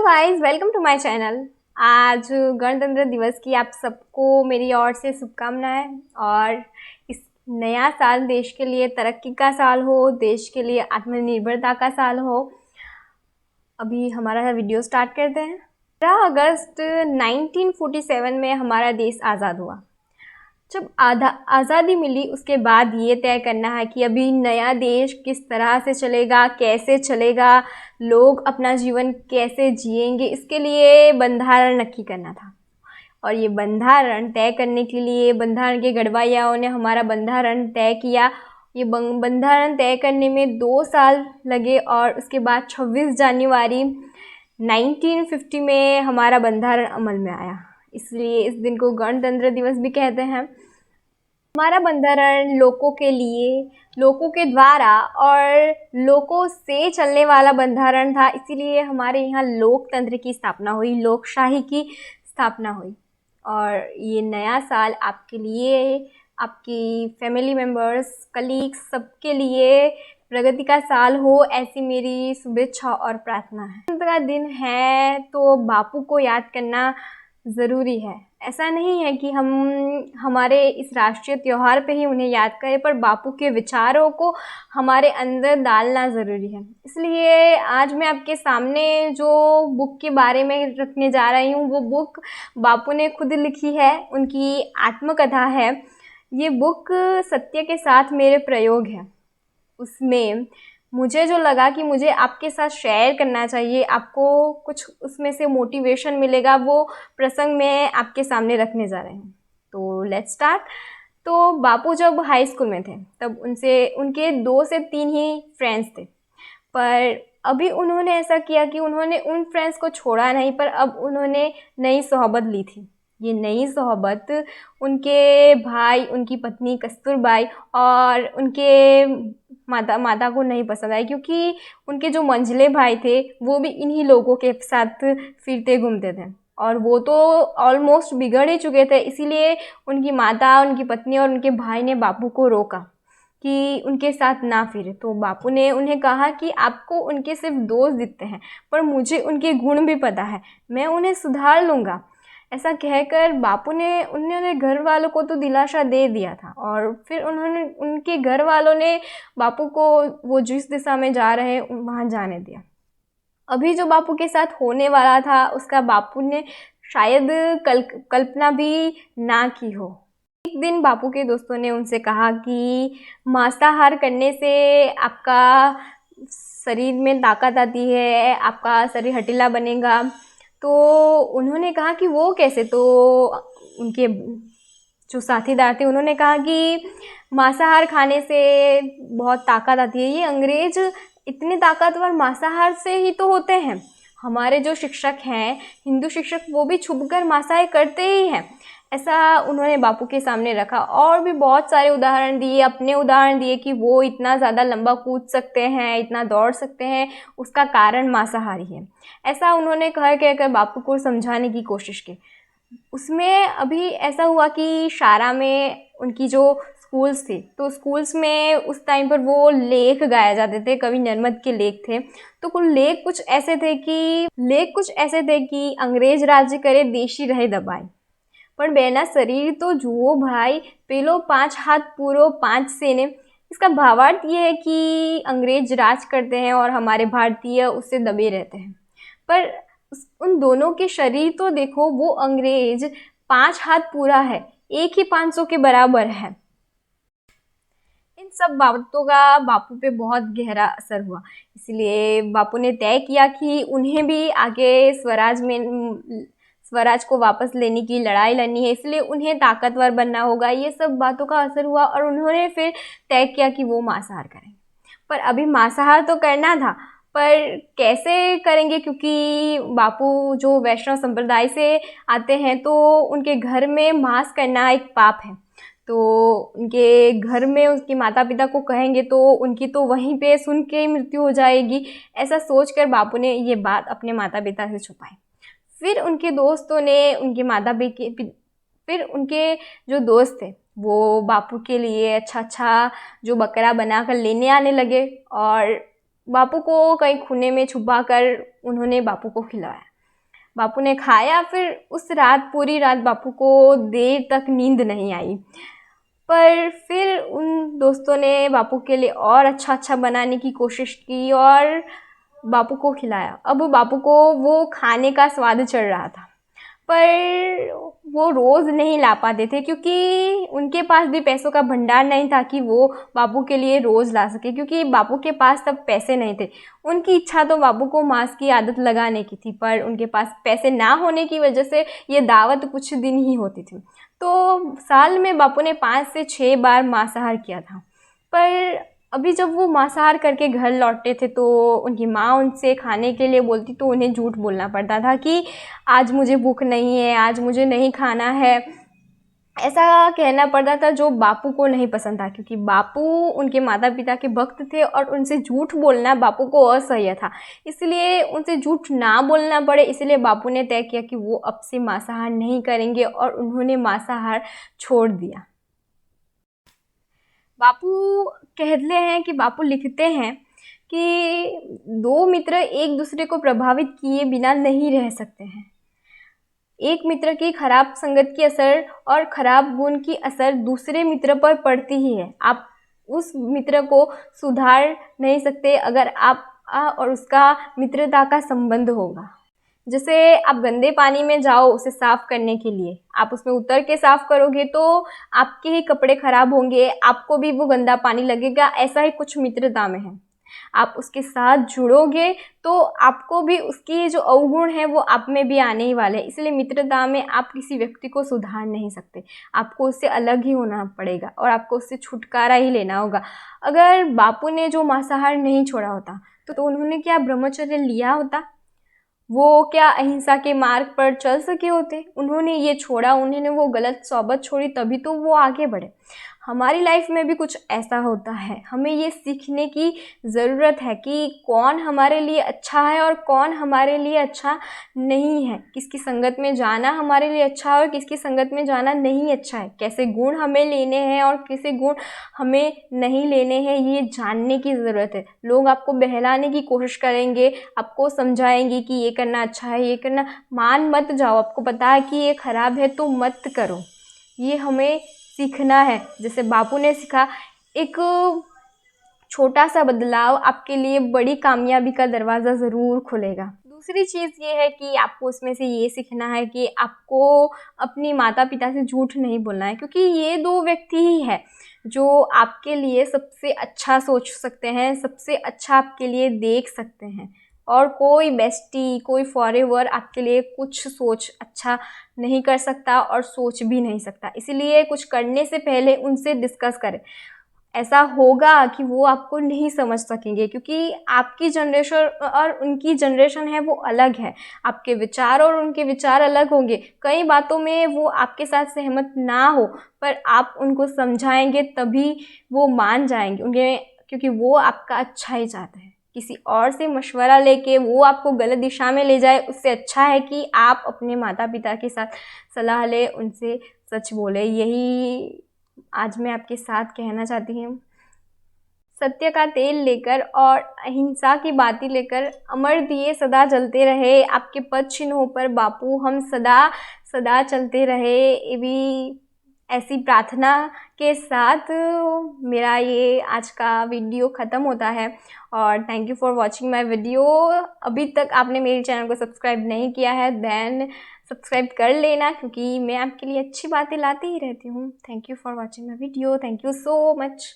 Guys, welcome to my channel. आज गणतंत्र दिवस की आप सबको मेरी ओर से शुभकामनाएं। और इस नया साल देश के लिए तरक्की का साल हो, देश के लिए आत्मनिर्भरता का साल हो। अभी हमारा वीडियो स्टार्ट करते हैं। 15 अगस्त 1947 में हमारा देश आज़ाद हुआ। जब आज़ादी मिली उसके बाद ये तय करना है कि अभी नया देश किस तरह से चलेगा, कैसे चलेगा, लोग अपना जीवन कैसे जिएंगे, इसके लिए बंधारण नक्की करना था। और ये बंधारण तय करने के लिए बंधारण के गढ़वाइयाओं ने हमारा बंधारण तय किया। ये बंधारण तय करने में 2 साल लगे और उसके बाद 26 जनवरी 1950 में हमारा बंधारण अमल में आया। इसलिए इस दिन को गणतंत्र दिवस भी कहते हैं। हमारा बंधारण लोगों के लिए, लोगों के द्वारा और लोगों से चलने वाला बंधारण था। इसीलिए हमारे यहाँ लोकतंत्र की स्थापना हुई, लोकशाही की स्थापना हुई। और ये नया साल आपके लिए, आपकी फैमिली मेम्बर्स, कलीग्स, सबके लिए प्रगति का साल हो, ऐसी मेरी शुभेच्छा और प्रार्थना है। गणतंत्र का दिन है तो बापू को याद करना ज़रूरी है। ऐसा नहीं है कि हम हमारे इस राष्ट्रीय त्यौहार पे ही उन्हें याद करें, पर बापू के विचारों को हमारे अंदर डालना ज़रूरी है। इसलिए आज मैं आपके सामने जो बुक के बारे में रखने जा रही हूँ, वो बुक बापू ने खुद लिखी है, उनकी आत्मकथा है। ये बुक सत्य के साथ मेरे प्रयोग है। उसमें मुझे जो लगा कि मुझे आपके साथ शेयर करना चाहिए, आपको कुछ उसमें से मोटिवेशन मिलेगा, वो प्रसंग मैं आपके सामने रखने जा रही हूँ। तो लेट्स स्टार्ट। तो बापू जब हाई स्कूल में थे तब उनके 2 से 3 ही फ्रेंड्स थे। पर अभी उन्होंने ऐसा किया कि उन्होंने उन फ्रेंड्स को छोड़ा नहीं, पर अब उन्होंने नई सोहबत ली थी। ये नई सोहबत उनके भाई, उनकी पत्नी कस्तूरबाई और उनके माता को नहीं पसंद आई, क्योंकि उनके जो मंझले भाई थे वो भी इन्हीं लोगों के साथ फिरते घूमते थे और वो तो ऑलमोस्ट बिगड़ ही चुके थे। इसीलिए उनकी माता, उनकी पत्नी और उनके भाई ने बापू को रोका कि उनके साथ ना फिरे। तो बापू ने उन्हें कहा कि आपको उनके सिर्फ दोस्त दिखते हैं, पर मुझे उनके गुण भी पता है, मैं उन्हें सुधार लूँगा। ऐसा कहकर बापू ने उन्होंने घर वालों को तो दिलासा दे दिया था। और फिर उनके घर वालों ने बापू को वो जिस दिशा में जा रहे हैं वहाँ जाने दिया। अभी जो बापू के साथ होने वाला था उसका बापू ने शायद कल्पना भी ना की हो। एक दिन बापू के दोस्तों ने उनसे कहा कि मांसाहार करने से आपका शरीर में ताकत आती है, आपका शरीर हटीला बनेगा। तो उन्होंने कहा कि वो कैसे? तो उनके जो साथीदार थे उन्होंने कहा कि मांसाहार खाने से बहुत ताकत आती है। ये अंग्रेज इतने ताकतवर मांसाहार से ही तो होते हैं। हमारे जो शिक्षक हैं, हिंदू शिक्षक, वो भी छुपकर मांसाहार करते ही हैं। ऐसा उन्होंने बापू के सामने रखा और भी बहुत सारे उदाहरण दिए, अपने उदाहरण दिए कि वो इतना ज़्यादा लंबा कूद सकते हैं, इतना दौड़ सकते हैं, उसका कारण मांसाहारी है। ऐसा उन्होंने कहकर बापू को समझाने की कोशिश की। उसमें अभी ऐसा हुआ कि शारा में उनकी जो स्कूल्स थे, तो स्कूल्स में उस टाइम पर वो लेख गाए जाते थे, कवि नर्मद के लेख थे। तो कुछ लेख कुछ ऐसे थे कि अंग्रेज राज्य करे, देशी रहे दबाए, पर बेना शरीर तो जुओ भाई, पेलो 5 हाथ पूरो 5 सेने। इसका भावार्थ ये है कि अंग्रेज राज करते हैं और हमारे भारतीय उससे दबे रहते हैं। पर उन दोनों के शरीर तो देखो, वो अंग्रेज 5 हाथ पूरा है, एक ही 500 के बराबर है। इन सब बातों का बापू पे बहुत गहरा असर हुआ। इसलिए बापू ने तय किया कि उन्हें भी आगे स्वराज को वापस लेने की लड़ाई लड़नी है, इसलिए उन्हें ताकतवर बनना होगा। ये सब बातों का असर हुआ और उन्होंने फिर तय किया कि वो मांसाहार करेंगे। पर अभी मांसाहार तो करना था, पर कैसे करेंगे? क्योंकि बापू जो वैष्णव संप्रदाय से आते हैं, तो उनके घर में मांस करना एक पाप है। तो उनके घर में उसकी माता पिता को कहेंगे तो उनकी तो वहीं पे सुन के ही मृत्यु हो जाएगी। ऐसा सोचकर बापू ने ये बात अपने माता पिता से छुपाई। फिर उनके दोस्तों ने फिर उनके जो दोस्त थे वो बापू के लिए अच्छा जो बकरा बनाकर लेने आने लगे और बापू को कहीं खूने में छुपा कर उन्होंने बापू को खिलाया। बापू ने खाया। फिर उस रात पूरी रात बापू को देर तक नींद नहीं आई। पर फिर उन दोस्तों ने बापू के लिए और अच्छा अच्छा बनाने की कोशिश की और बापू को खिलाया। अब बापू को वो खाने का स्वाद चढ़ रहा था, पर वो रोज़ नहीं ला पाते थे क्योंकि उनके पास भी पैसों का भंडार नहीं था कि वो बापू के लिए रोज़ ला सके, क्योंकि बापू के पास तब पैसे नहीं थे। उनकी इच्छा तो बापू को मांस की आदत लगाने की थी, पर उनके पास पैसे ना होने की वजह से ये दावत कुछ दिन ही होती थी। तो साल में बापू ने 5 से 6 बार मांसाहार किया था। पर अभी जब वो मांसाहार करके घर लौटते थे तो उनकी माँ उनसे खाने के लिए बोलती तो उन्हें झूठ बोलना पड़ता था कि आज मुझे भूख नहीं है, आज मुझे नहीं खाना है। ऐसा कहना पड़ता था जो बापू को नहीं पसंद था, क्योंकि बापू उनके माता पिता के भक्त थे और उनसे झूठ बोलना बापू को असह्य था। इसलिए उनसे झूठ ना बोलना पड़े, इसलिए बापू ने तय किया कि वो अब से मांसाहार नहीं करेंगे और उन्होंने मांसाहार छोड़ दिया। बापू कहते हैं कि बापू लिखते हैं कि 2 मित्र एक दूसरे को प्रभावित किए बिना नहीं रह सकते हैं। एक मित्र की खराब संगत की असर और खराब गुण की असर दूसरे मित्र पर पड़ती ही है। आप उस मित्र को सुधार नहीं सकते अगर आप और उसका मित्रता का संबंध होगा। जैसे आप गंदे पानी में जाओ उसे साफ़ करने के लिए, आप उसमें उतर के साफ़ करोगे तो आपके ही कपड़े ख़राब होंगे, आपको भी वो गंदा पानी लगेगा। ऐसा ही कुछ मित्रता में है। आप उसके साथ जुड़ोगे तो आपको भी उसकी जो अवगुण है वो आप में भी आने ही वाले हैं। इसलिए मित्रता में आप किसी व्यक्ति को सुधार नहीं सकते, आपको उससे अलग ही होना पड़ेगा और आपको उससे छुटकारा ही लेना होगा। अगर बापू ने जो मांसाहार नहीं छोड़ा होता तो उन्होंने क्या ब्रह्मचर्य लिया होता? वो क्या अहिंसा के मार्ग पर चल सके होते? उन्होंने ये छोड़ा, उन्होंने वो गलत सोबत छोड़ी, तभी तो वो आगे बढ़े। हमारी लाइफ में भी कुछ ऐसा होता है। हमें ये सीखने की ज़रूरत है कि कौन हमारे लिए अच्छा है और कौन हमारे लिए अच्छा नहीं है। किसकी संगत में जाना हमारे लिए अच्छा है और किसकी संगत में जाना नहीं अच्छा है। कैसे गुण हमें लेने हैं और कैसे गुण हमें नहीं लेने हैं, ये जानने की ज़रूरत है। लोग आपको बहलाने की कोशिश करेंगे, आपको समझाएंगे कि ये करना अच्छा है, ये करना, मान मत जाओ। आपको पता है कि ये ख़राब है तो मत करो। ये हमें सीखना है। जैसे बापू ने सीखा, एक छोटा सा बदलाव आपके लिए बड़ी कामयाबी का दरवाज़ा ज़रूर खोलेगा। दूसरी चीज़ ये है कि आपको उसमें से ये सीखना है कि आपको अपनी माता पिता से झूठ नहीं बोलना है, क्योंकि ये 2 व्यक्ति ही है जो आपके लिए सबसे अच्छा सोच सकते हैं, सबसे अच्छा आपके लिए देख सकते हैं। और कोई बेस्टी, कोई फॉरएवर आपके लिए कुछ सोच अच्छा नहीं कर सकता और सोच भी नहीं सकता। इसीलिए कुछ करने से पहले उनसे डिस्कस करें। ऐसा होगा कि वो आपको नहीं समझ सकेंगे, क्योंकि आपकी जनरेशन और उनकी जनरेशन है वो अलग है। आपके विचार और उनके विचार अलग होंगे। कई बातों में वो आपके साथ सहमत ना हो, पर आप उनको समझाएंगे तभी वो मान जाएंगे, उन्हें, क्योंकि वो आपका अच्छा ही चाहते हैं। किसी और से मशवरा लेके वो आपको गलत दिशा में ले जाए, उससे अच्छा है कि आप अपने माता पिता के साथ सलाह लें, उनसे सच बोले। यही आज मैं आपके साथ कहना चाहती हूँ। सत्य का तेल लेकर और अहिंसा की बातें लेकर अमर दिए सदा जलते रहे। आपके पद चिन्हों पर बापू हम सदा सदा चलते रहे। ये भी ऐसी प्रार्थना के साथ मेरा ये आज का वीडियो ख़त्म होता है। और thank you for watching my video. अभी तक आपने मेरे चैनल को सब्सक्राइब नहीं किया है देन सब्सक्राइब कर लेना, क्योंकि मैं आपके लिए अच्छी बातें लाती ही रहती हूँ। Thank you for watching my video. Thank you so much.